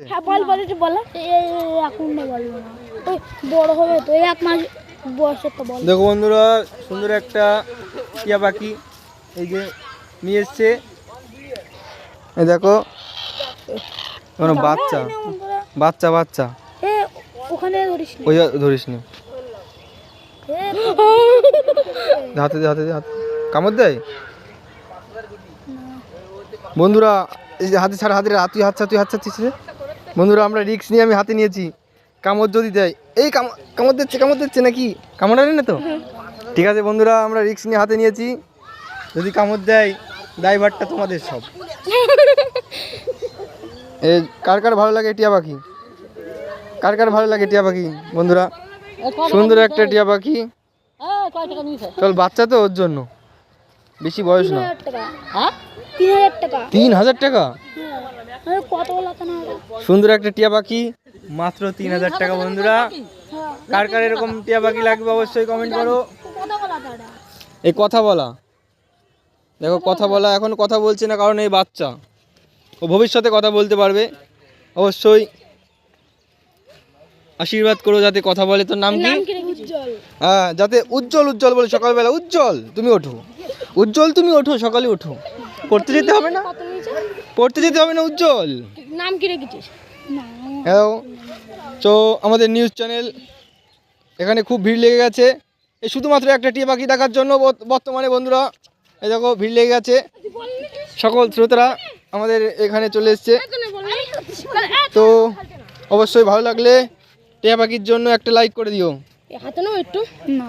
হ্যাঁ বল বলো এখন না বলবো না ওই বড় হবে তো 1 মাস বয়সের তো বল। দেখো বন্ধুরা সুন্দর একটা টিয়া পাখি এই যে নিয়ে এসছে, এই দেখো বাচ্চা বাচ্চা বাচ্চা ওখানে ধরিস না, ওই ধরিস নি, হাতে দে হাতে দে হাতে কামড় দেয় বন্ধুরা। এই যে হাতে ছাড়া হাতে তুই হাত তুই হাত ছাড়ছিস রে বন্ধুরা। আমরা রিস্ক নিয়ে আমি হাতে নিয়েছি, কামড় যদি দেয় এই কামড় দিচ্ছে নাকি, কামড় আনি না তো? ঠিক আছে বন্ধুরা, আমরা রিস্ক নিয়ে হাতে নিয়েছি, যদি কামড় দেয় ড্রাইভারটা তোমাদের সব। এই কার কার ভালো লাগে টিয়া পাখি, কার কার ভালো লাগে টিয়া পাখি বন্ধুরা? সুন্দর একটা টিয়া পাখি, চল বাচ্চা তো ওর জন্য, বেশি বয়স না। 3000 টাকা 3000 টাকা কত বলাতে না? সুন্দর একটা টিয়া পাখি মাত্র 3000 টাকা বন্ধুরা। কার কার এরকম টিয়া পাখি লাগবে অবশ্যই কমেন্ট করো। এই কথা বলা, দেখো কথা বলা, এখন কথা বলছে না কারণ এই বাচ্চা, ও ভবিষ্যতে কথা বলতে পারবে। অবশ্যই আশীর্বাদ করো যাতে কথা বলে। তোর নাম কি? হ্যাঁ, যাতে উজ্জ্বল উজ্জ্বল বলে সকালবেলা। উজ্জ্বল তুমি ওঠো, উজ্জ্বল তুমি ওঠো, সকালে ওঠো, পড়তে যেতে হবে না, পড়তে যেতে হবে না উজ্জ্বল। নাম কি রেখেছিস? হ্যালো, তো আমাদের নিউজ চ্যানেল এখানে খুব ভিড় লেগে গেছে এই শুধুমাত্র একটা টিয়া পাখি দেখার জন্য। বর্তমানে বন্ধুরা এই দেখো ভিড় লেগে গেছে, সকল শ্রোতারা আমাদের এখানে চলে এসছে। তো অবশ্যই ভালো লাগলে টিয়া পাখির জন্য একটা লাইক করে দিও। হাতে নাও একটু না।